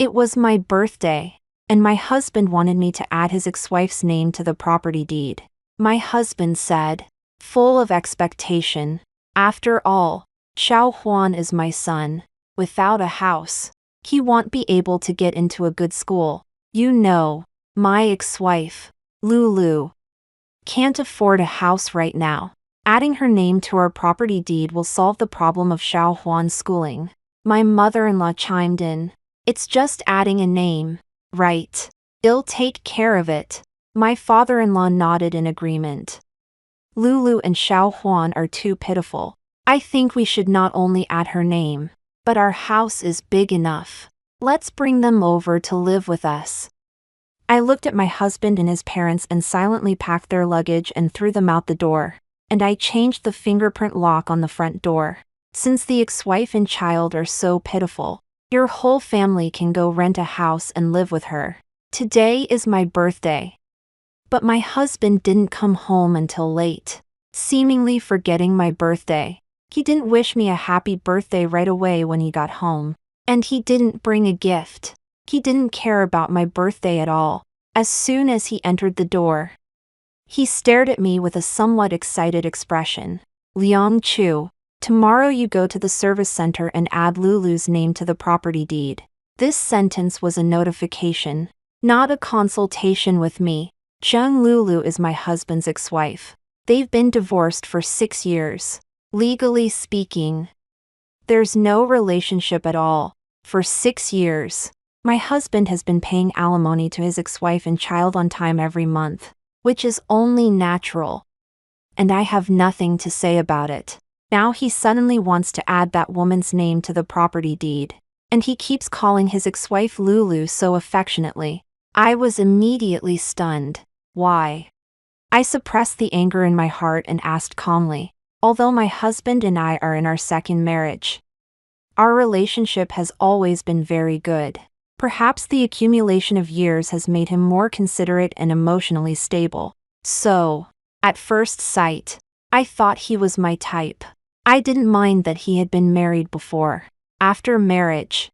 It was my birthday, and my husband wanted me to add his ex-wife's name to the property deed. My husband said, full of expectation, "After all, Xiao Huan is my son. Without a house, he won't be able to get into a good school. You know, my ex-wife, Lulu, can't afford a house right now. Adding her name to our property deed will solve the problem of Xiao Huan's schooling." My mother-in-law chimed in, "It's just adding a name, right? I'll take care of it." My father-in-law nodded in agreement. "Lulu and Xiao Huan are too pitiful. I think we should not only add her name, but our house is big enough. Let's bring them over to live with us." I looked at my husband and his parents and silently packed their luggage and threw them out the door. And I changed the fingerprint lock on the front door. Since the ex-wife and child are so pitiful, your whole family can go rent a house and live with her. Today is my birthday. But my husband didn't come home until late, seemingly forgetting my birthday. He didn't wish me a happy birthday right away when he got home. And he didn't bring a gift. He didn't care about my birthday at all. As soon as he entered the door, he stared at me with a somewhat excited expression. "Liang Chu, tomorrow you go to the service center and add Lulu's name to the property deed." This sentence was a notification, not a consultation with me. Zheng Lulu is my husband's ex-wife. They've been divorced for 6 years. Legally speaking, there's no relationship at all. For 6 years, my husband has been paying alimony to his ex-wife and child on time every month, which is only natural. And I have nothing to say about it. Now he suddenly wants to add that woman's name to the property deed. And he keeps calling his ex-wife Lulu so affectionately. I was immediately stunned. Why? I suppressed the anger in my heart and asked calmly, although my husband and I are in our second marriage, our relationship has always been very good. Perhaps the accumulation of years has made him more considerate and emotionally stable. So, at first sight, I thought he was my type. I didn't mind that he had been married before. After marriage,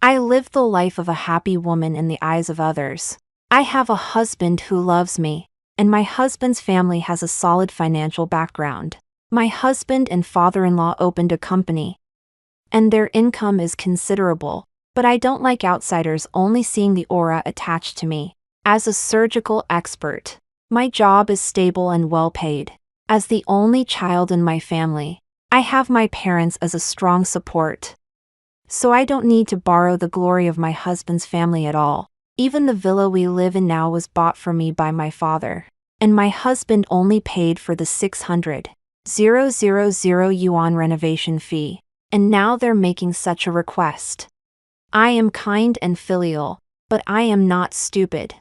I lived the life of a happy woman in the eyes of others. I have a husband who loves me, and my husband's family has a solid financial background. My husband and father-in-law opened a company, and their income is considerable. But I don't like outsiders only seeing the aura attached to me. As a surgical expert, my job is stable and well paid. As the only child in my family, I have my parents as a strong support. So I don't need to borrow the glory of my husband's family at all. Even the villa we live in now was bought for me by my father, and my husband only paid for the 600,000 yuan renovation fee. And now they're making such a request. I am kind and filial, but I am not stupid.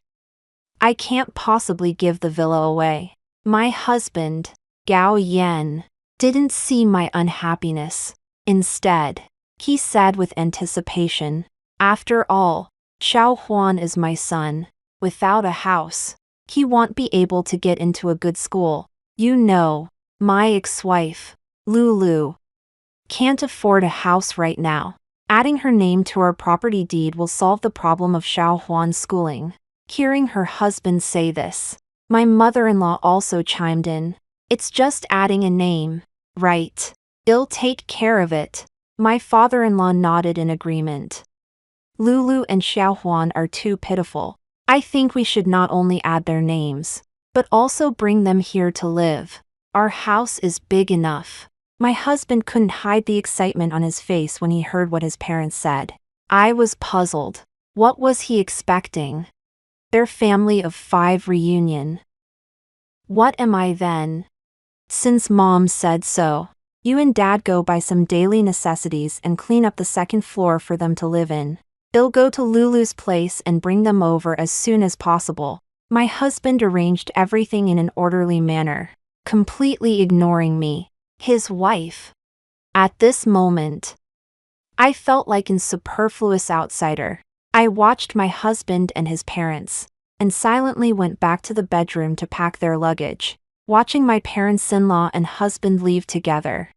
I can't possibly give the villa away. My husband, Gao Yan, didn't see my unhappiness. Instead, he said with anticipation, "After all, Xiao Huan is my son. Without a house, he won't be able to get into a good school. You know, my ex-wife, Lulu, can't afford a house right now. Adding her name to our property deed will solve the problem of Xiao Huan's schooling." Hearing her husband say this, my mother-in-law also chimed in. "It's just adding a name, right? I'll take care of it." My father-in-law nodded in agreement. "Lulu and Xiao Huan are too pitiful. I think we should not only add their names, but also bring them here to live. Our house is big enough." My husband couldn't hide the excitement on his face when he heard what his parents said. I was puzzled. What was he expecting? Their family of 5 reunion. What am I then? Since mom said so, you and dad go buy some daily necessities and clean up the second floor for them to live in. I'll go to Lulu's place and bring them over as soon as possible. My husband arranged everything in an orderly manner, completely ignoring me, his wife. At this moment, I felt like a superfluous outsider. I watched my husband and his parents, and silently went back to the bedroom to pack their luggage. Watching my parents-in-law and husband leave together,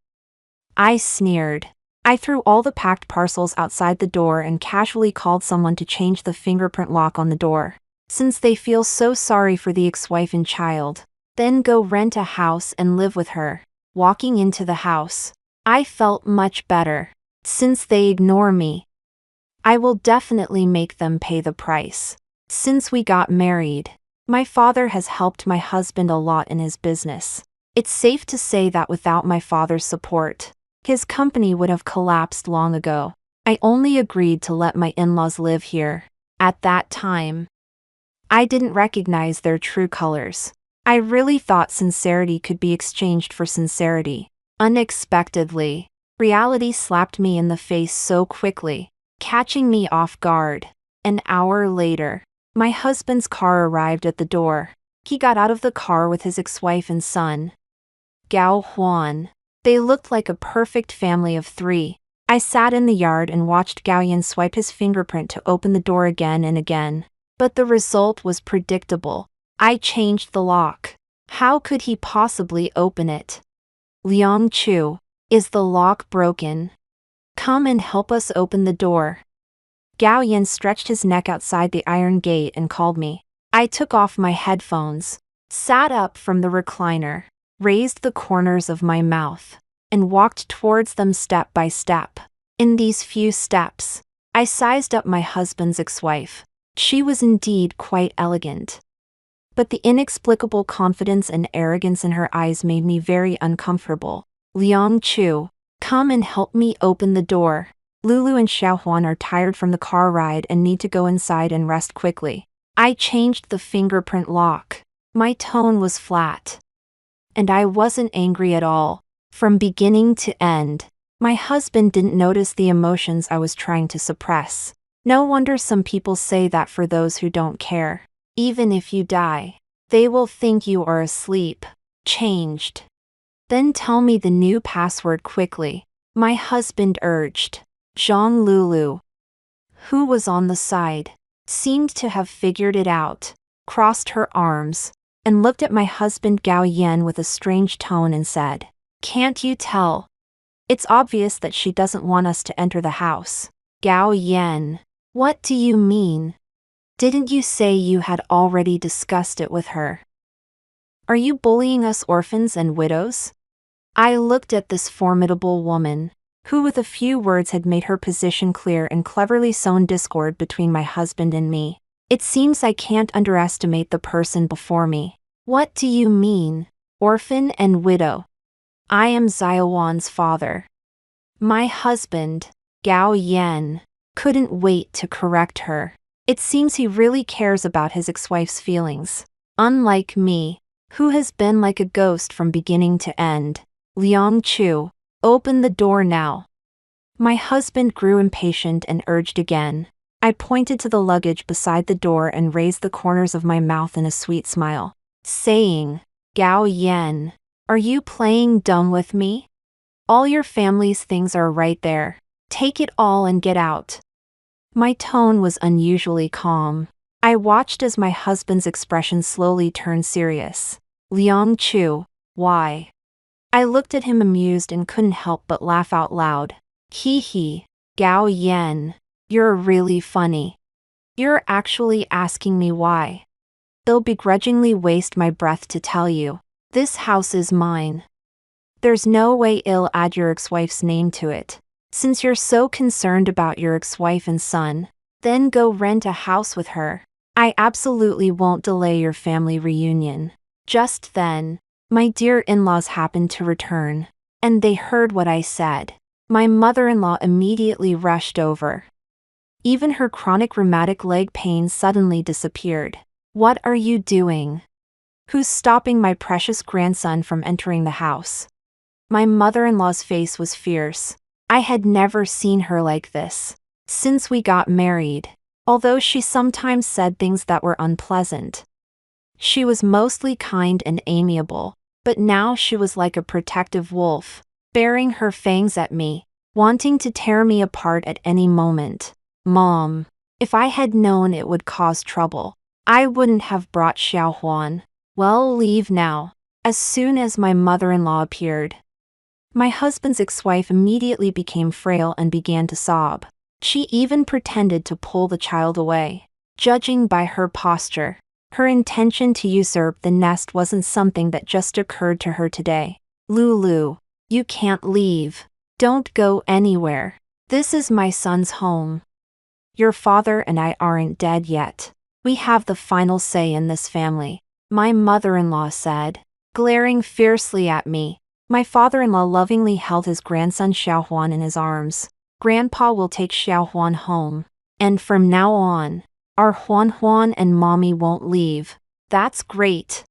I sneered. I threw all the packed parcels outside the door and casually called someone to change the fingerprint lock on the door, since they feel so sorry for the ex-wife and child. Then go rent a house and live with her. Walking into the house, I felt much better. Since they ignore me, I will definitely make them pay the price. Since we got married, my father has helped my husband a lot in his business. It's safe to say that without my father's support, his company would have collapsed long ago. I only agreed to let my in-laws live here. At that time, I didn't recognize their true colors. I really thought sincerity could be exchanged for sincerity. Unexpectedly, reality slapped me in the face so quickly, catching me off guard. An hour later, my husband's car arrived at the door. He got out of the car with his ex-wife and son, Gao Huan. They looked like a perfect family of 3. I sat in the yard and watched Gao Yan swipe his fingerprint to open the door again and again. But the result was predictable. I changed the lock. How could he possibly open it? Liang Chu, is the lock broken? Come and help us open the door. Gao Yan stretched his neck outside the iron gate and called me. I took off my headphones, sat up from the recliner, raised the corners of my mouth, and walked towards them step by step. In these few steps, I sized up my husband's ex-wife. She was indeed quite elegant, but the inexplicable confidence and arrogance in her eyes made me very uncomfortable. Liang Chu, come and help me open the door. Lulu and Xiaohuan are tired from the car ride and need to go inside and rest quickly. I changed the fingerprint lock. My tone was flat, and I wasn't angry at all. From beginning to end, my husband didn't notice the emotions I was trying to suppress. No wonder some people say that for those who don't care, even if you die, they will think you are asleep. Changed. Then tell me the new password quickly, my husband urged. Zhang Lulu, who was on the side, seemed to have figured it out, crossed her arms, and looked at my husband Gao Yan with a strange tone and said, "Can't you tell? It's obvious that she doesn't want us to enter the house." Gao Yan, what do you mean? Didn't you say you had already discussed it with her? Are you bullying us orphans and widows? I looked at this formidable woman, who with a few words had made her position clear and cleverly sown discord between my husband and me. It seems I can't underestimate the person before me. What do you mean, orphan and widow? I am Xiaowan's father. My husband, Gao Yan, couldn't wait to correct her. It seems he really cares about his ex-wife's feelings. Unlike me, who has been like a ghost from beginning to end. Liang Chu, open the door now. My husband grew impatient and urged again. I pointed to the luggage beside the door and raised the corners of my mouth in a sweet smile, saying, Gao Yan, are you playing dumb with me? All your family's things are right there. Take it all and get out. My tone was unusually calm. I watched as my husband's expression slowly turned serious. Liang Chu, why? I looked at him amused and couldn't help but laugh out loud. Hee hee, Gao Yan, you're really funny. You're actually asking me why. They'll begrudgingly waste my breath to tell you. This house is mine. There's no way I'll add your ex-wife's name to it. Since you're so concerned about your ex-wife and son, then go rent a house with her. I absolutely won't delay your family reunion. Just then, my dear in-laws happened to return, and they heard what I said. My mother-in-law immediately rushed over. Even her chronic rheumatic leg pain suddenly disappeared. What are you doing? Who's stopping my precious grandson from entering the house? My mother-in-law's face was fierce. I had never seen her like this since we got married, although she sometimes said things that were unpleasant. She was mostly kind and amiable, but now she was like a protective wolf, baring her fangs at me, wanting to tear me apart at any moment. Mom, if I had known it would cause trouble, I wouldn't have brought Xiaohuan. Well, leave now. As soon as my mother-in-law appeared, My husband's ex-wife immediately became frail and began to sob. She even pretended to pull the child away. Judging by her posture, her intention to usurp the nest wasn't something that just occurred to her today. Lulu, you can't leave. Don't go anywhere. This is my son's home. Your father and I aren't dead yet. We have the final say in this family, my mother-in-law said, glaring fiercely at me. My father-in-law lovingly held his grandson Xiaohuan in his arms. Grandpa will take Xiaohuan home. And from now on, our Huan and mommy won't leave. That's great.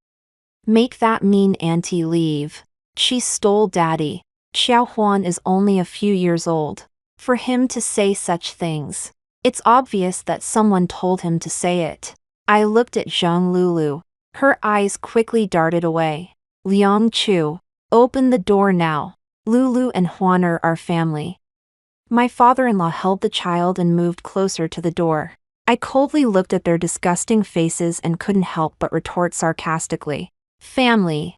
Make that mean auntie leave. She stole daddy. Xiaohuan is only a few years old. For him to say such things, it's obvious that someone told him to say it. I looked at Zhang Lulu. Her eyes quickly darted away. Liang Chu, open the door now. Lulu and Huan are our family. My father-in-law held the child and moved closer to the door. I coldly looked at their disgusting faces and couldn't help but retort sarcastically. Family.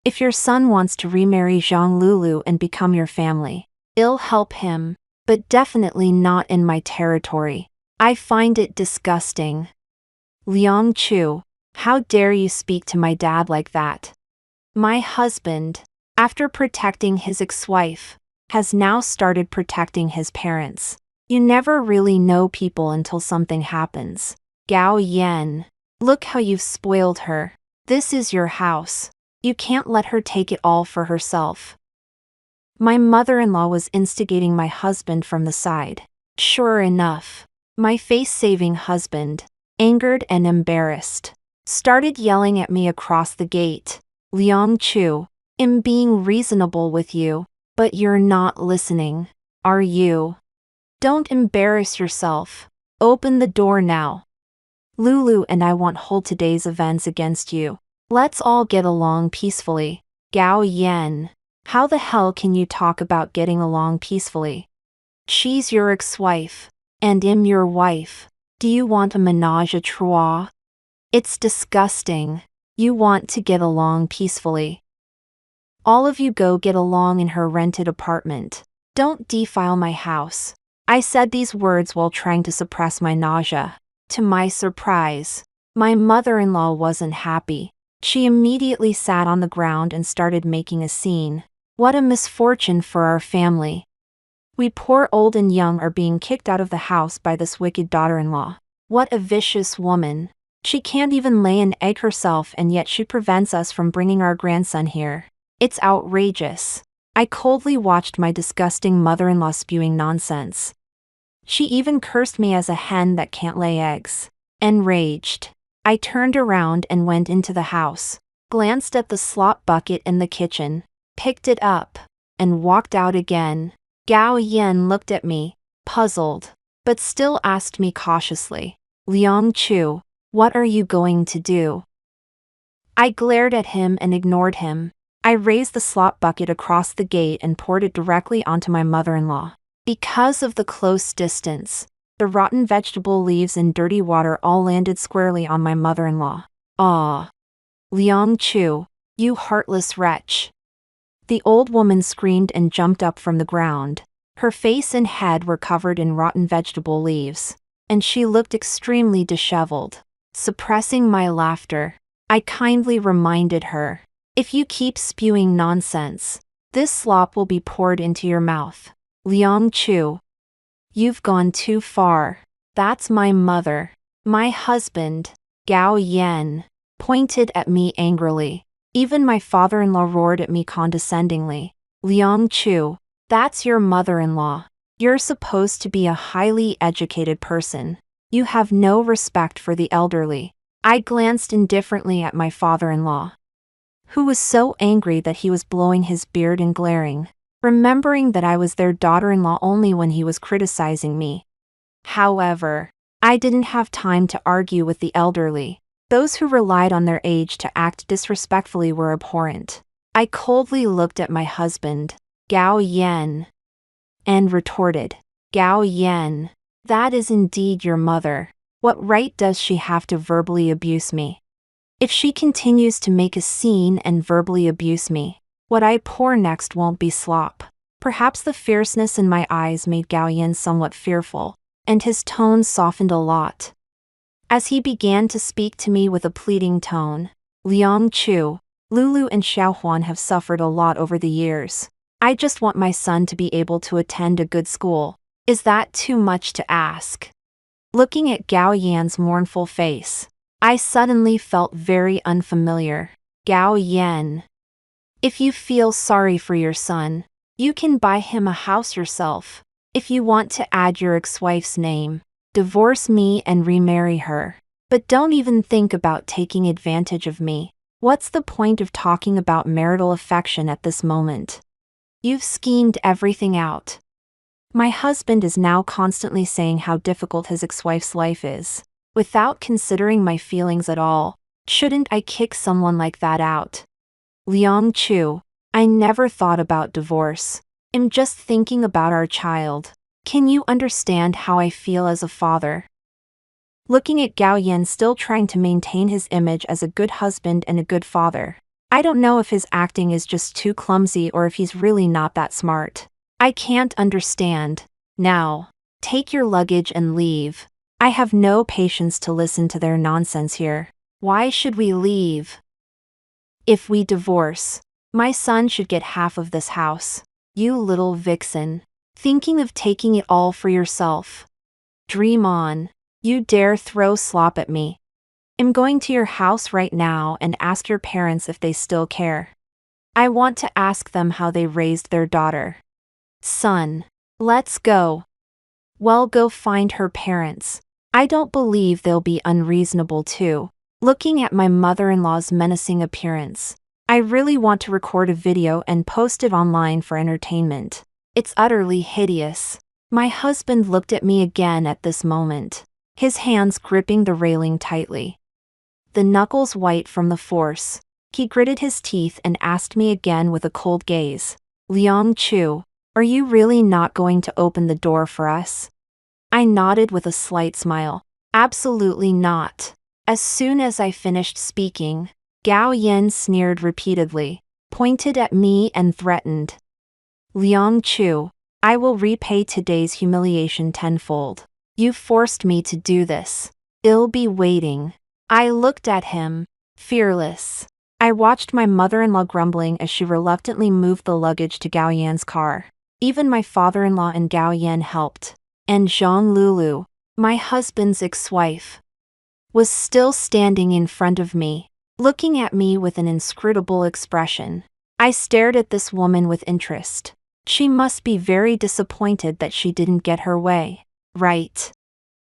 If your son wants to remarry Zhang Lulu and become your family, I'll help him, but definitely not in my territory. I find it disgusting. Liang Chu, how dare you speak to my dad like that? My husband, after protecting his ex-wife, has now started protecting his parents. You never really know people until something happens. Gao Yan, look how you've spoiled her. This is your house. You can't let her take it all for herself. My mother-in-law was instigating my husband from the side. Sure enough, my face-saving husband, angered and embarrassed, started yelling at me across the gate. Liang Chu, I'm being reasonable with you, but you're not listening, are you? Don't embarrass yourself. Open the door now. Lulu and I won't hold today's events against you. Let's all get along peacefully. Gao Yan, how the hell can you talk about getting along peacefully? She's your ex-wife, and I'm your wife. Do you want a menage a trois? It's disgusting. You want to get along peacefully. All of you go get along in her rented apartment. Don't defile my house. I said these words while trying to suppress my nausea. To my surprise, my mother-in-law wasn't happy. She immediately sat on the ground and started making a scene. What a misfortune for our family. We poor old and young are being kicked out of the house by this wicked daughter-in-law. What a vicious woman. She can't even lay an egg herself, and yet she prevents us from bringing our grandson here. It's outrageous. I coldly watched my disgusting mother-in-law spewing nonsense. She even cursed me as a hen that can't lay eggs. Enraged, I turned around and went into the house, glanced at the slop bucket in the kitchen, picked it up, and walked out again. Gao Yan looked at me, puzzled, but still asked me cautiously, Liang Chu, what are you going to do? I glared at him and ignored him. I raised the slop bucket across the gate and poured it directly onto my mother-in-law. Because of the close distance, the rotten vegetable leaves and dirty water all landed squarely on my mother-in-law. Ah! Liang Chu, you heartless wretch! The old woman screamed and jumped up from the ground. Her face and head were covered in rotten vegetable leaves, and she looked extremely disheveled. Suppressing my laughter, I kindly reminded her, if you keep spewing nonsense, this slop will be poured into your mouth. Liang Chu, you've gone too far. That's my mother. My husband, Gao Yan, pointed at me angrily. Even my father-in-law roared at me condescendingly. Liang Chu, that's your mother-in-law. You're supposed to be a highly educated person. You have no respect for the elderly. I glanced indifferently at my father-in-law, who was so angry that he was blowing his beard and glaring, remembering that I was their daughter-in-law only when he was criticizing me. However, I didn't have time to argue with the elderly. Those who relied on their age to act disrespectfully were abhorrent. I coldly looked at my husband, Gao Yan, and retorted, Gao Yan, that is indeed your mother. What right does she have to verbally abuse me? If she continues to make a scene and verbally abuse me, What I pour next won't be slop. Perhaps the fierceness in my eyes made Gao Yan somewhat fearful, and his tone softened a lot. As he began to speak to me with a pleading tone, Liang Chu, Lulu and Xiaohuan have suffered a lot over the years. I just want my son to be able to attend a good school. Is that too much to ask? Looking at Gao Yan's mournful face, I suddenly felt very unfamiliar. Gao Yan. If you feel sorry for your son, you can buy him a house yourself. If you want to add your ex-wife's name, divorce me and remarry her. But don't even think about taking advantage of me. What's the point of talking about marital affection at this moment? You've schemed everything out. My husband is now constantly saying how difficult his ex-wife's life is. Without considering my feelings at all, shouldn't I kick someone like that out? Liang Chu, I never thought about divorce. I'm just thinking about our child. Can you understand how I feel as a father? Looking at Gao Yan still trying to maintain his image as a good husband and a good father. I don't know if his acting is just too clumsy or if he's really not that smart. I can't understand. Now, take your luggage and leave. I have no patience to listen to their nonsense here. Why should we leave? If we divorce, my son should get half of this house. You little vixen. Thinking of taking it all for yourself. Dream on. You dare throw slop at me. I'm going to your house right now and ask your parents if they still care. I want to ask them how they raised their daughter. Son, let's go. Well, go find her parents. I don't believe they'll be unreasonable too. Looking at my mother-in-law's menacing appearance, I really want to record a video and post it online for entertainment. It's utterly hideous. My husband looked at me again at this moment, his hands gripping the railing tightly. The knuckles white from the force. He gritted his teeth and asked me again with a cold gaze. Liang Chu, are you really not going to open the door for us? I nodded with a slight smile. Absolutely not. As soon as I finished speaking, Gao Yan sneered repeatedly, pointed at me and threatened. Liang Chu, I will repay today's humiliation tenfold. You forced me to do this. I'll be waiting. I looked at him, fearless. I watched my mother-in-law grumbling as she reluctantly moved the luggage to Gao Yan's car. Even my father-in-law and Gao Yan helped. And Zhang Lulu, my husband's ex-wife, was still standing in front of me, looking at me with an inscrutable expression. I stared at this woman with interest. She must be very disappointed that she didn't get her way, right?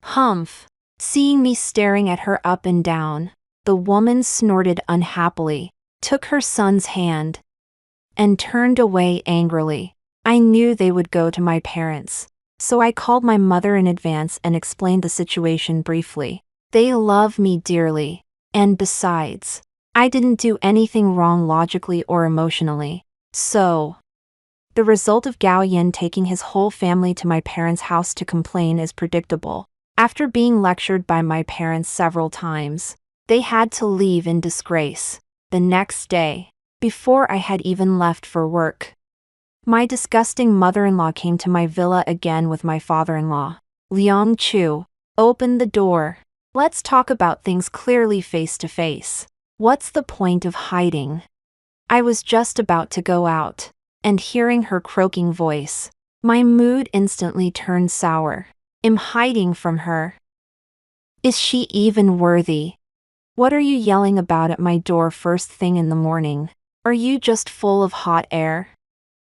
Humph. Seeing me staring at her up and down, the woman snorted unhappily, took her son's hand, and turned away angrily. I knew they would go to my parents, so I called my mother in advance and explained the situation briefly. They love me dearly, and besides, I didn't do anything wrong logically or emotionally. So, the result of Gao Yan taking his whole family to my parents' house to complain is predictable. After being lectured by my parents several times, they had to leave in disgrace the next day, before I had even left for work. My disgusting mother-in-law came to my villa again with my father-in-law. Liang Chu, open the door. Let's talk about things clearly face to face. What's the point of hiding? I was just about to go out, and hearing her croaking voice, my mood instantly turned sour. I'm hiding from her. Is she even worthy? What are you yelling about at my door first thing in the morning? Are you just full of hot air?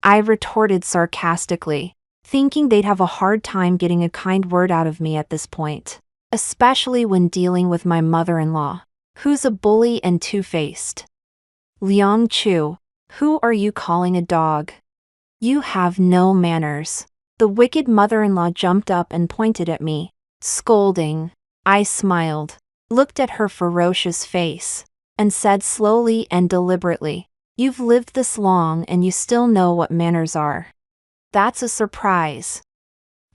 I retorted sarcastically, thinking they'd have a hard time getting a kind word out of me at this point, especially when dealing with my mother-in-law, who's a bully and two-faced. Liang Chu, who are you calling a dog? You have no manners. The wicked mother-in-law jumped up and pointed at me, scolding. I smiled, looked at her ferocious face, and said slowly and deliberately, "You've lived this long and you still know what manners are. That's a surprise.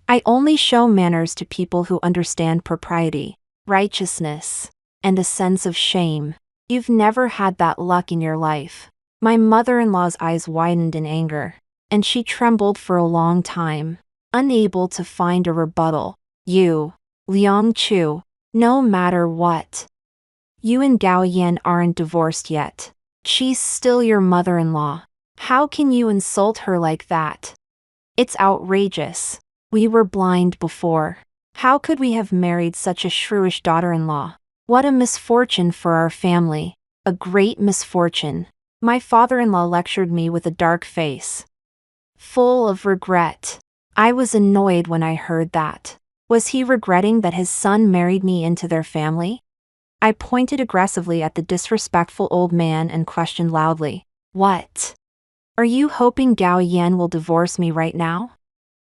I only show manners to people who understand propriety, righteousness, and a sense of shame. You've never had that luck in your life. My mother-in-law's eyes widened in anger, and she trembled for a long time, unable to find a rebuttal. You, Liang Chu, no matter what. You and Gao Yan aren't divorced yet. She's still your mother-in-law. How can you insult her like that? It's outrageous. We were blind before. How could we have married such a shrewish daughter-in-law? What a misfortune for our family. A great misfortune. My father-in-law lectured me with a dark face, full of regret. I was annoyed when I heard that. Was he regretting that his son married me into their family? I pointed aggressively at the disrespectful old man and questioned loudly. What? Are you hoping Gao Yan will divorce me right now?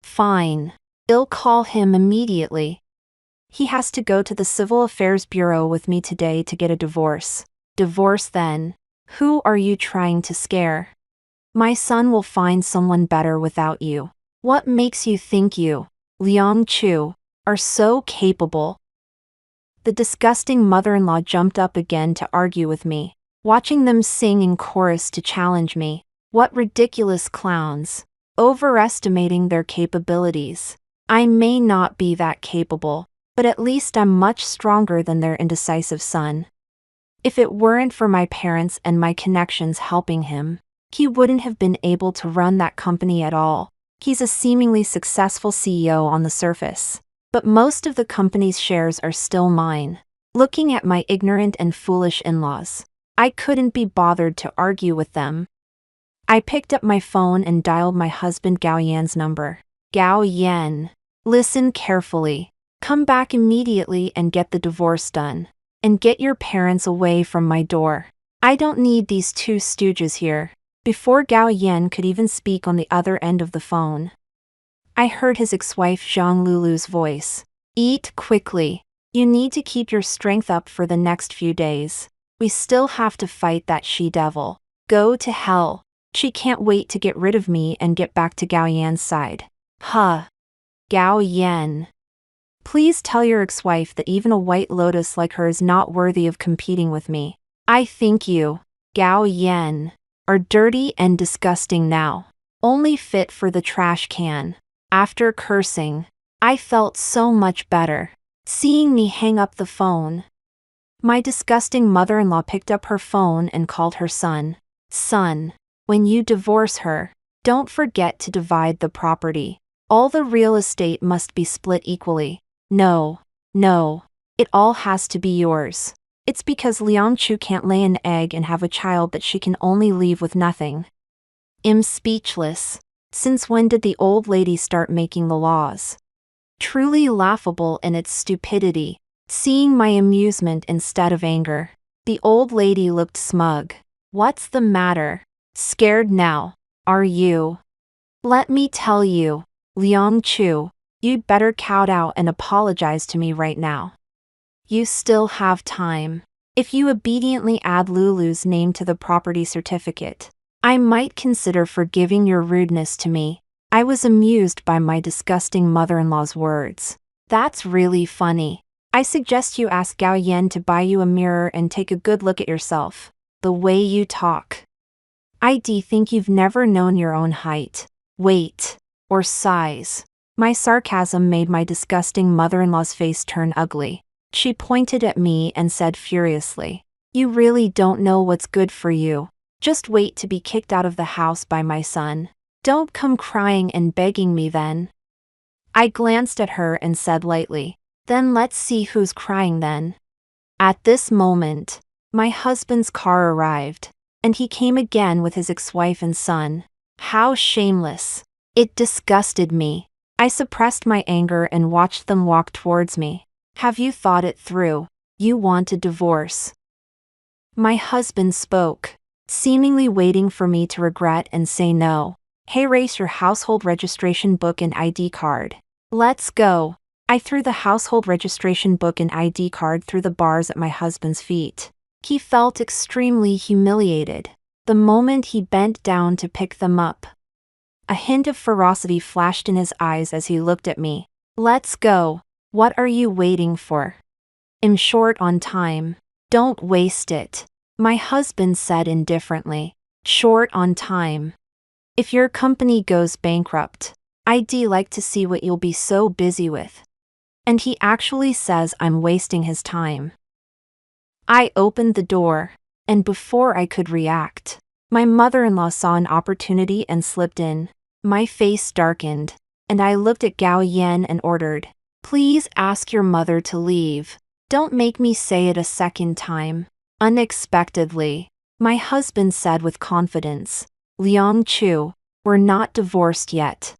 Fine. I'll call him immediately. He has to go to the Civil Affairs Bureau with me today to get a divorce. Divorce then? Who are you trying to scare? My son will find someone better without you. What makes you think you, Liang Chu, are so capable? The disgusting mother-in-law jumped up again to argue with me, watching them sing in chorus to challenge me. What ridiculous clowns, overestimating their capabilities. I may not be that capable, but at least I'm much stronger than their indecisive son. If it weren't for my parents and my connections helping him, he wouldn't have been able to run that company at all. He's a seemingly successful CEO on the surface, but most of the company's shares are still mine. Looking at my ignorant and foolish in-laws, I couldn't be bothered to argue with them. I picked up my phone and dialed my husband Gao Yan's number. Gao Yan, listen carefully. Come back immediately and get the divorce done. And get your parents away from my door. I don't need these two stooges here. Before Gao Yan could even speak on the other end of the phone, I heard his ex-wife Zhang Lulu's voice. Eat quickly. You need to keep your strength up for the next few days. We still have to fight that she-devil. Go to hell. She can't wait to get rid of me and get back to Gao Yan's side. Huh. Gao Yan. Please tell your ex-wife that even a white lotus like her is not worthy of competing with me. I think you, Gao Yan, are dirty and disgusting now. Only fit for the trash can. After cursing, I felt so much better. Seeing me hang up the phone, my disgusting mother-in-law picked up her phone and called her son. Son, when you divorce her, don't forget to divide the property. All the real estate must be split equally. No, it all has to be yours. It's because Liang Chu can't lay an egg and have a child that she can only leave with nothing. I'm speechless. Since when did the old lady start making the laws? Truly laughable in its stupidity. Seeing my amusement instead of anger, the old lady looked smug. What's the matter? Scared now, are you? Let me tell you, Liang Chu, you'd better kowtow and apologize to me right now. You still have time. If you obediently add Lulu's name to the property certificate, I might consider forgiving your rudeness to me. I was amused by my disgusting mother-in-law's words. That's really funny. I suggest you ask Gao Yan to buy you a mirror and take a good look at yourself. The way you talk. I think you've never known your own height, weight, or size. My sarcasm made my disgusting mother-in-law's face turn ugly. She pointed at me and said furiously, You really don't know what's good for you. Just wait to be kicked out of the house by my son. Don't come crying and begging me then. I glanced at her and said lightly, Then let's see who's crying then. At this moment, my husband's car arrived, and he came again with his ex-wife and son. How shameless. It disgusted me. I suppressed my anger and watched them walk towards me. Have you thought it through? You want a divorce. My husband spoke, seemingly waiting for me to regret and say no. Hey, race your household registration book and ID card. Let's go. I threw the household registration book and ID card through the bars at my husband's feet. He felt extremely humiliated the moment he bent down to pick them up. A hint of ferocity flashed in his eyes as he looked at me. Let's go. What are you waiting for? I'm short on time. Don't waste it, my husband said indifferently. short on time. If your company goes bankrupt, I'd like to see what you'll be so busy with. And he actually says I'm wasting his time. I opened the door, and before I could react, my mother-in-law saw an opportunity and slipped in. My face darkened, and I looked at Gao Yan and ordered, "Please ask your mother to leave. Don't make me say it a second time." Unexpectedly, my husband said with confidence, "Liang Chu, we're not divorced yet.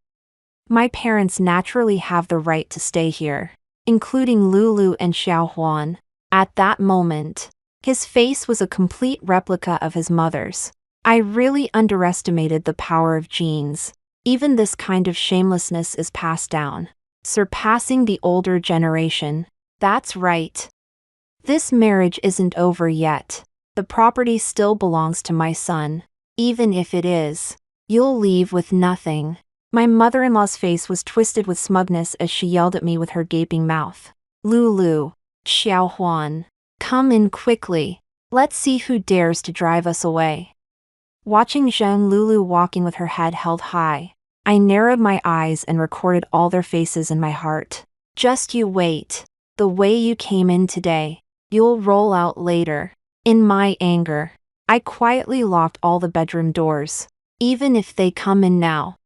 My parents naturally have the right to stay here, including Lulu and Xiaohuan." At that moment, his face was a complete replica of his mother's. I really underestimated the power of genes. Even this kind of shamelessness is passed down, surpassing the older generation. That's right. This marriage isn't over yet. The property still belongs to my son. Even if it is, you'll leave with nothing. My mother-in-law's face was twisted with smugness as she yelled at me with her gaping mouth. "Lulu, Xiaohuan, come in quickly. Let's see who dares to drive us away." Watching Zheng Lulu walking with her head held high, I narrowed my eyes and recorded all their faces in my heart. Just you wait. The way you came in today, you'll roll out later. In my anger, I quietly locked all the bedroom doors. Even if they come in now,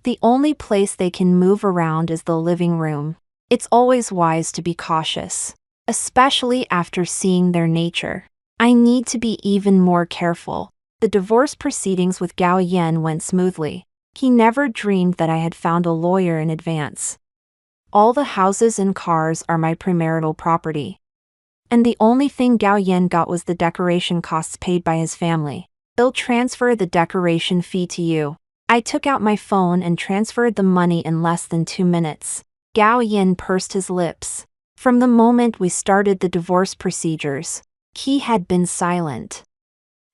the only place they can move around is the living room. It's always wise to be cautious, especially after seeing their nature. I need to be even more careful. The divorce proceedings with Gao Yan went smoothly. He never dreamed that I had found a lawyer in advance. All the houses and cars are my premarital property. And the only thing Gao Yan got was the decoration costs paid by his family. They'll transfer the decoration fee to you. I took out my phone and transferred the money in less than 2 minutes. Gao Yan pursed his lips. From the moment we started the divorce procedures, he had been silent,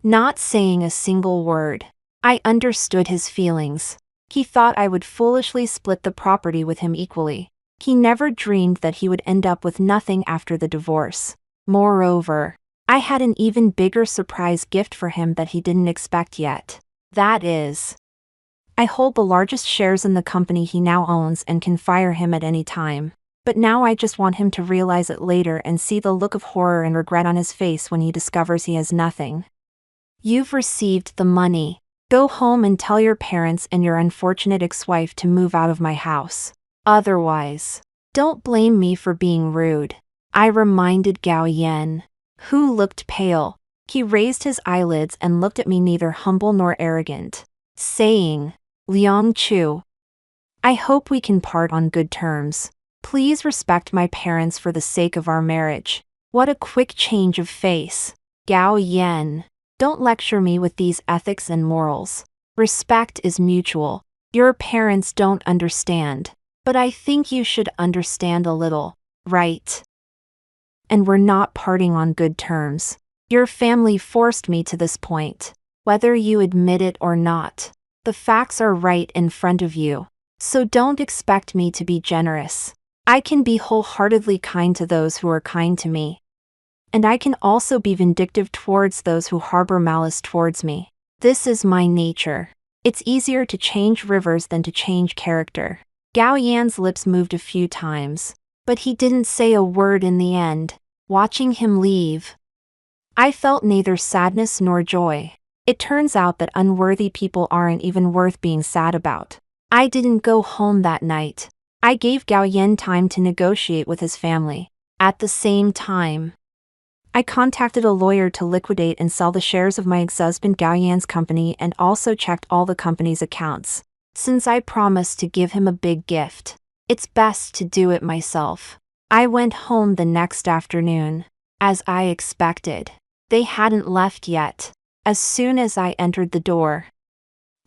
not saying a single word. I understood his feelings. He thought I would foolishly split the property with him equally. He never dreamed that he would end up with nothing after the divorce. Moreover, I had an even bigger surprise gift for him that he didn't expect yet. That is, I hold the largest shares in the company he now owns and can fire him at any time. But now I just want him to realize it later and see the look of horror and regret on his face when he discovers he has nothing. You've received the money. Go home and tell your parents and your unfortunate ex-wife to move out of my house. Otherwise, don't blame me for being rude. I reminded Gao Yan, who looked pale. He raised his eyelids and looked at me neither humble nor arrogant, saying, "Liang Chu, I hope we can part on good terms. Please respect my parents for the sake of our marriage." What a quick change of face. Gao Yan, don't lecture me with these ethics and morals. Respect is mutual. Your parents don't understand, but I think you should understand a little, right? And we're not parting on good terms. Your family forced me to this point, whether you admit it or not. The facts are right in front of you, so don't expect me to be generous. I can be wholeheartedly kind to those who are kind to me. And I can also be vindictive towards those who harbor malice towards me. This is my nature. It's easier to change rivers than to change character. Gao Yan's lips moved a few times, but he didn't say a word in the end. Watching him leave, I felt neither sadness nor joy. It turns out that unworthy people aren't even worth being sad about. I didn't go home that night. I gave Gao Yan time to negotiate with his family. At the same time, I contacted a lawyer to liquidate and sell the shares of my ex-husband Gao Yan's company and also checked all the company's accounts. Since I promised to give him a big gift, it's best to do it myself. I went home the next afternoon. As I expected, they hadn't left yet. As soon as I entered the door,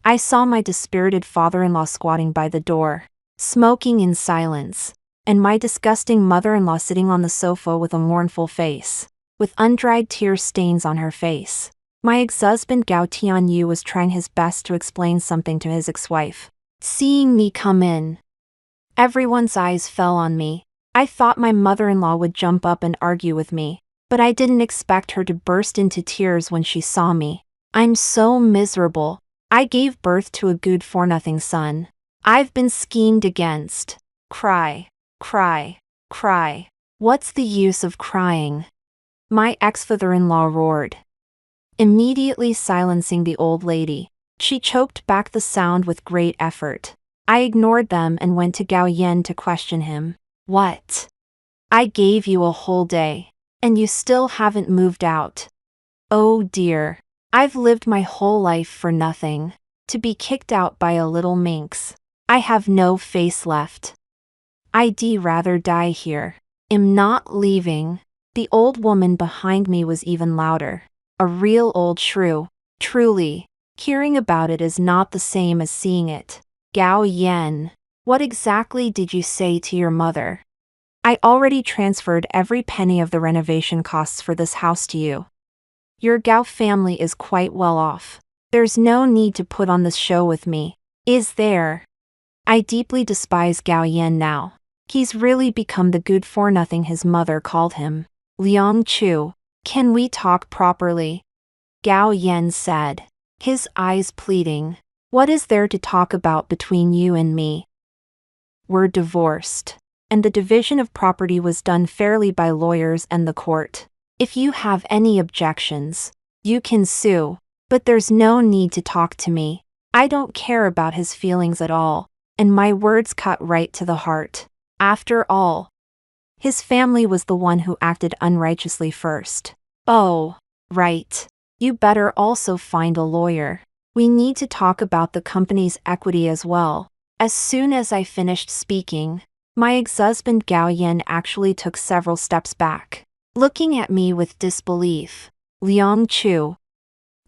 I saw my dispirited father-in-law squatting by the door, smoking in silence, and my disgusting mother-in-law sitting on the sofa with a mournful face, with undried tear stains on her face. My ex-husband Gao Tianyu was trying his best to explain something to his ex-wife. Seeing me come in, everyone's eyes fell on me. I thought my mother-in-law would jump up and argue with me, but I didn't expect her to burst into tears when she saw me. I'm so miserable. I gave birth to a good-for-nothing son. I've been schemed against. Cry, cry, cry. What's the use of crying? My ex-father-in-law roared, immediately silencing the old lady. She choked back the sound with great effort. I ignored them and went to Gao Yan to question him. What? I gave you a whole day, and you still haven't moved out. Oh dear. I've lived my whole life for nothing. To be kicked out by a little minx. I have no face left. I'd rather die here. Am not leaving. The old woman behind me was even louder. A real old shrew. Truly. Hearing about it is not the same as seeing it. Gao Yan. What exactly did you say to your mother? I already transferred every penny of the renovation costs for this house to you. Your Gao family is quite well off. There's no need to put on this show with me, is there? I deeply despise Gao Yan now. He's really become the good-for-nothing his mother called him. Liang Chu, can we talk properly? Gao Yan said, his eyes pleading. What is there to talk about between you and me? We're divorced, and the division of property was done fairly by lawyers and the court. If you have any objections, you can sue, but there's no need to talk to me. I don't care about his feelings at all, and my words cut right to the heart. After all, his family was the one who acted unrighteously first. Oh, right. You better also find a lawyer. We need to talk about the company's equity as well. As soon as I finished speaking, my ex-husband Gao Yan actually took several steps back, looking at me with disbelief. Liang Chu,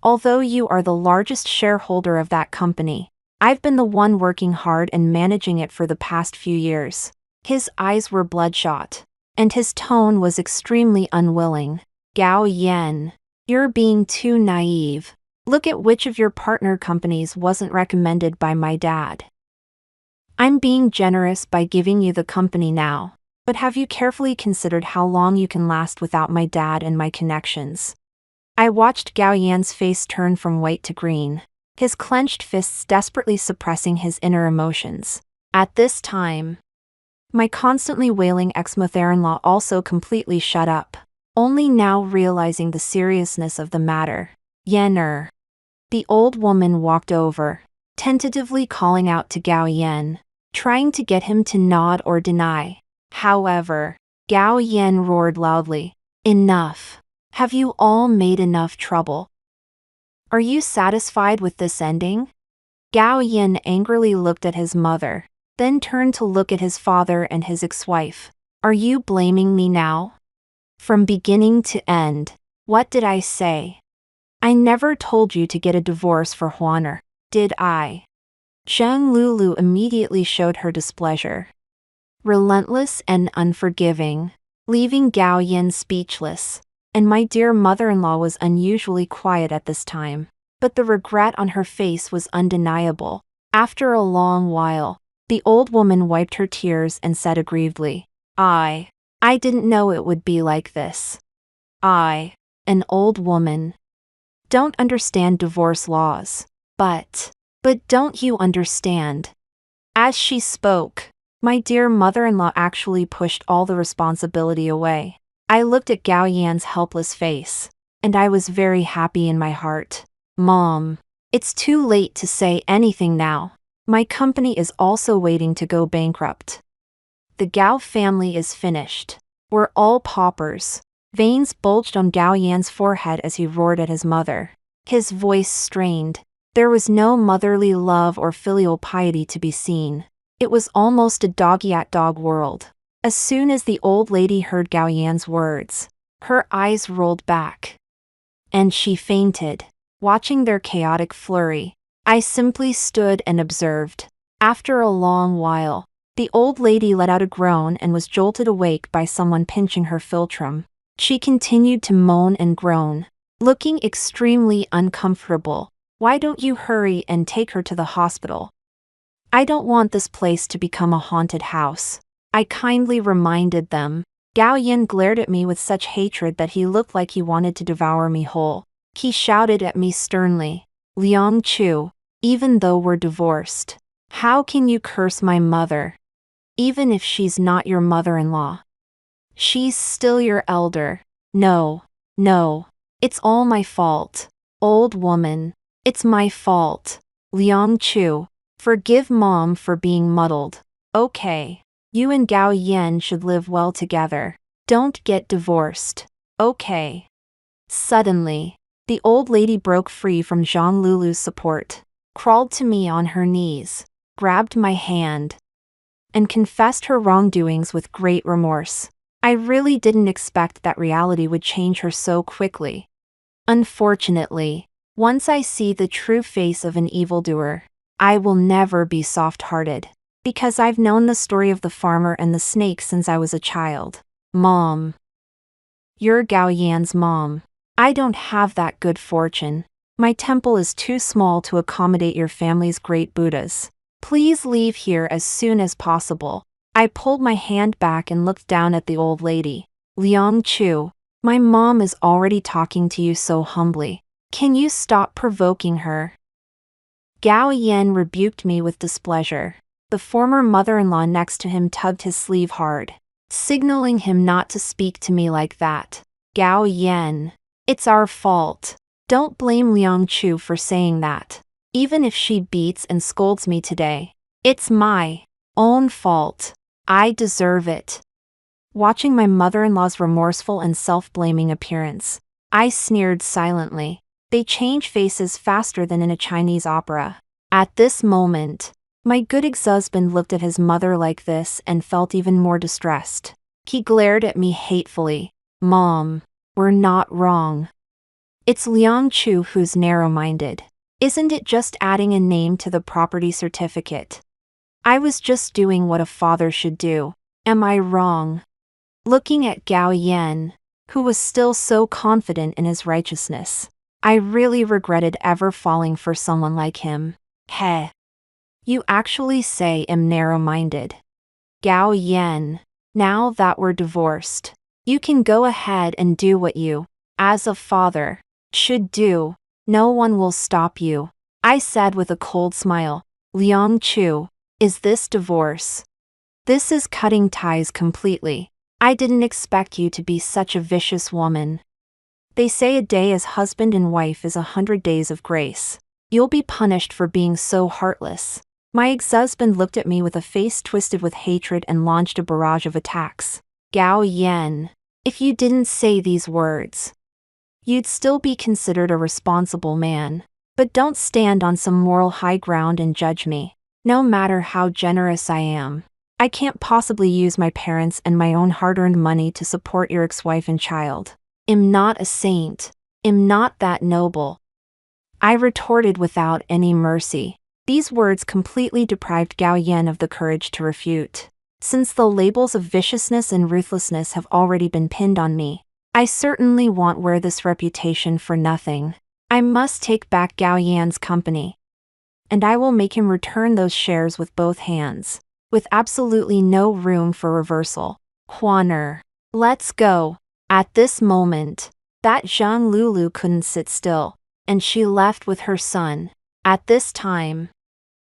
although you are the largest shareholder of that company, I've been the one working hard and managing it for the past few years. His eyes were bloodshot, and his tone was extremely unwilling. Gao Yan, you're being too naive. Look at which of your partner companies wasn't recommended by my dad. I'm being generous by giving you the company now, but have you carefully considered how long you can last without my dad and my connections? I watched Gao Yan's face turn from white to green, his clenched fists desperately suppressing his inner emotions. At this time, my constantly wailing ex-mother-in-law also completely shut up, only now realizing the seriousness of the matter. Yan. The old woman walked over, tentatively calling out to Gao Yan, trying to get him to nod or deny. However, Gao Yan roared loudly, enough. Have you all made enough trouble? Are you satisfied with this ending? Gao Yan angrily looked at his mother, then turned to look at his father and his ex-wife. Are you blaming me now? From beginning to end, what did I say? I never told you to get a divorce for Huaner, did I? Zheng Lulu immediately showed her displeasure. Relentless and unforgiving, leaving Gao Yan speechless, and my dear mother-in-law was unusually quiet at this time, but the regret on her face was undeniable. After a long while, the old woman wiped her tears and said aggrievedly, I didn't know it would be like this. I, an old woman, don't understand divorce laws, but don't you understand? As she spoke, my dear mother-in-law actually pushed all the responsibility away. I looked at Gao Yan's helpless face, and I was very happy in my heart. Mom, it's too late to say anything now. My company is also waiting to go bankrupt. The Gao family is finished. We're all paupers. Veins bulged on Gao Yan's forehead as he roared at his mother. His voice strained. There was no motherly love or filial piety to be seen. It was almost a dog-eat-dog world. As soon as the old lady heard Gao Yan's words, her eyes rolled back, and she fainted. Watching their chaotic flurry, I simply stood and observed. After a long while, the old lady let out a groan and was jolted awake by someone pinching her philtrum. She continued to moan and groan, looking extremely uncomfortable. Why don't you hurry and take her to the hospital? I don't want this place to become a haunted house, I kindly reminded them. Gao Yan glared at me with such hatred that he looked like he wanted to devour me whole. He shouted at me sternly. Liang Chu, even though we're divorced, how can you curse my mother? Even if she's not your mother-in-law. She's still your elder. No, no, it's all my fault. Old woman, it's my fault. Liang Chu, forgive Mom for being muddled. Okay. You and Gao Yan should live well together. Don't get divorced. Okay. Suddenly, the old lady broke free from Zhang Lulu's support, crawled to me on her knees, grabbed my hand, and confessed her wrongdoings with great remorse. I really didn't expect that reality would change her so quickly. Unfortunately, once I see the true face of an evildoer, I will never be soft-hearted, because I've known the story of the farmer and the snake since I was a child. Mom. You're Gao Yan's mom. I don't have that good fortune. My temple is too small to accommodate your family's great Buddhas. Please leave here as soon as possible. I pulled my hand back and looked down at the old lady. Liang Chu, my mom is already talking to you so humbly. Can you stop provoking her? Gao Yan rebuked me with displeasure. The former mother-in-law next to him tugged his sleeve hard, signaling him not to speak to me like that. Gao Yan, it's our fault. Don't blame Liang Chu for saying that. Even if she beats and scolds me today, it's my own fault. I deserve it. Watching my mother-in-law's remorseful and self-blaming appearance, I sneered silently. They change faces faster than in a Chinese opera. At this moment, my good ex-husband looked at his mother like this and felt even more distressed. He glared at me hatefully. Mom, we're not wrong. It's Liang Chu who's narrow-minded. Isn't it just adding a name to the property certificate? I was just doing what a father should do. Am I wrong? Looking at Gao Yan, who was still so confident in his righteousness, I really regretted ever falling for someone like him. Heh. You actually say I'm narrow-minded. Gao Yan, now that we're divorced, you can go ahead and do what you, as a father, should do. No one will stop you. I said with a cold smile. Liang Chu, is this divorce? This is cutting ties completely. I didn't expect you to be such a vicious woman. They say a day as husband and wife is 100 days of grace. You'll be punished for being so heartless. My ex-husband looked at me with a face twisted with hatred and launched a barrage of attacks. Gao Yan, if you didn't say these words, you'd still be considered a responsible man. But don't stand on some moral high ground and judge me. No matter how generous I am, I can't possibly use my parents and my own hard-earned money to support your ex-wife and child. I'm not a saint. I'm not that noble. I retorted without any mercy. These words completely deprived Gao Yan of the courage to refute. Since the labels of viciousness and ruthlessness have already been pinned on me, I certainly won't wear this reputation for nothing. I must take back Gao Yan's company. And I will make him return those shares with both hands, with absolutely no room for reversal. Huaner, let's go. At this moment, that Zhang Lulu couldn't sit still, and she left with her son. At this time,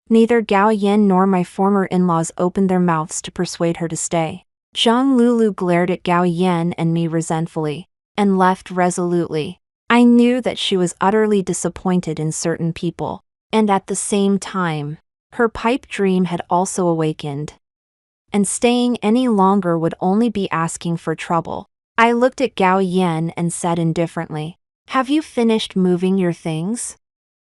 neither Gao Yan nor my former in-laws opened their mouths to persuade her to stay. Zhang Lulu glared at Gao Yan and me resentfully, and left resolutely. I knew that she was utterly disappointed in certain people, and at the same time, her pipe dream had also awakened. And staying any longer would only be asking for trouble. I looked at Gao Yan and said indifferently, have you finished moving your things?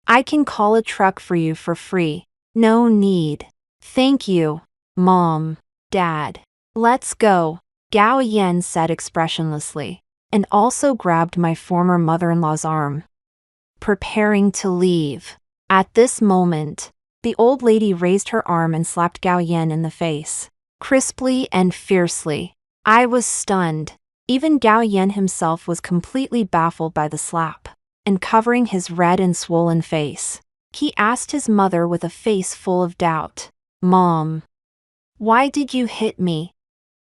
I can call a truck for you for free. No need. Thank you, Mom, Dad. Let's go, Gao Yan said expressionlessly, and also grabbed my former mother-in-law's arm, preparing to leave. At this moment, the old lady raised her arm and slapped Gao Yan in the face, crisply and fiercely. I was stunned. Even Gao Yan himself was completely baffled by the slap, and covering his red and swollen face, he asked his mother with a face full of doubt, Mom, why did you hit me?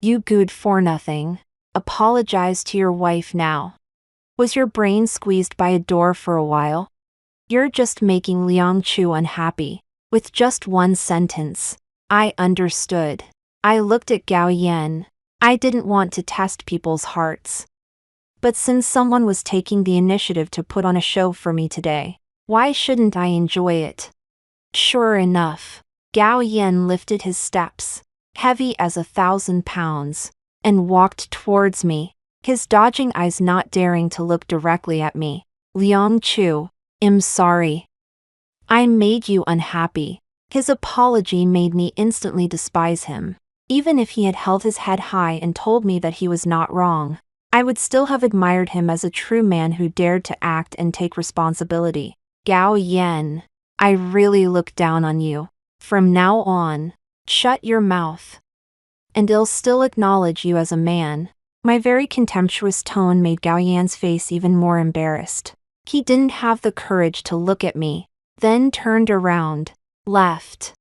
You good for nothing. Apologize to your wife now. Was your brain squeezed by a door for a while? You're just making Liang Chu unhappy. With just one sentence. I understood. I looked at Gao Yan. I didn't want to test people's hearts. But since someone was taking the initiative to put on a show for me today, why shouldn't I enjoy it? Sure enough, Gao Yan lifted his steps, heavy as 1,000 pounds, and walked towards me, his dodging eyes not daring to look directly at me. Liang Chu, I'm sorry. I made you unhappy. His apology made me instantly despise him. Even if he had held his head high and told me that he was not wrong, I would still have admired him as a true man who dared to act and take responsibility. Gao Yan, I really look down on you. From now on, shut your mouth. And I'll still acknowledge you as a man. My very contemptuous tone made Gao Yan's face even more embarrassed. He didn't have the courage to look at me, then turned around, left,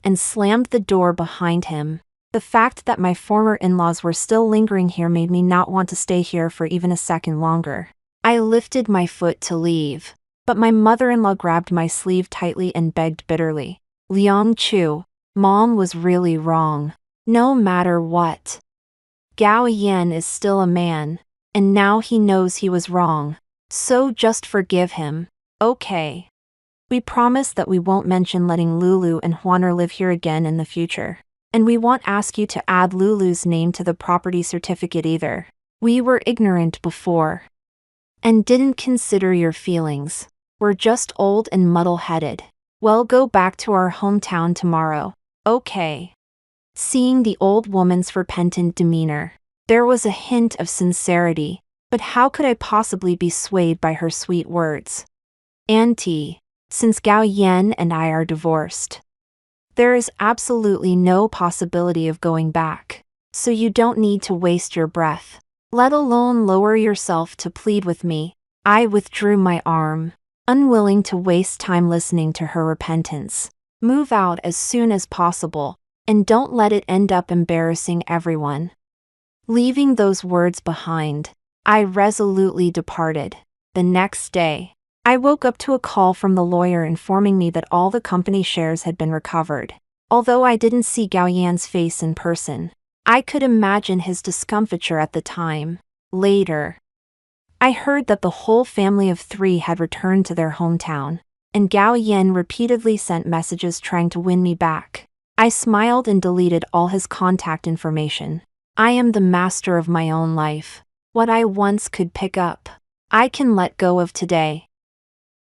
and slammed the door behind him. The fact that my former in-laws were still lingering here made me not want to stay here for even a second longer. I lifted my foot to leave, but my mother-in-law grabbed my sleeve tightly and begged bitterly. Liang Chu, Mom was really wrong. No matter what. Gao Yan is still a man, and now he knows he was wrong. So just forgive him, okay? We promise that we won't mention letting Lulu and Huaner live here again in the future. And we won't ask you to add Lulu's name to the property certificate either. We were ignorant before. And didn't consider your feelings. We're just old and muddle-headed. We'll go back to our hometown tomorrow, okay? Seeing the old woman's repentant demeanor, there was a hint of sincerity, but how could I possibly be swayed by her sweet words? Auntie, since Gao Yan and I are divorced, there is absolutely no possibility of going back, so you don't need to waste your breath, let alone lower yourself to plead with me. I withdrew my arm, unwilling to waste time listening to her repentance. Move out as soon as possible, and don't let it end up embarrassing everyone. Leaving those words behind, I resolutely departed. The next day, I woke up to a call from the lawyer informing me that all the company shares had been recovered. Although I didn't see Gao Yan's face in person, I could imagine his discomfiture at the time. Later, I heard that the whole family of 3 had returned to their hometown, and Gao Yan repeatedly sent messages trying to win me back. I smiled and deleted all his contact information. I am the master of my own life. What I once could pick up, I can let go of today.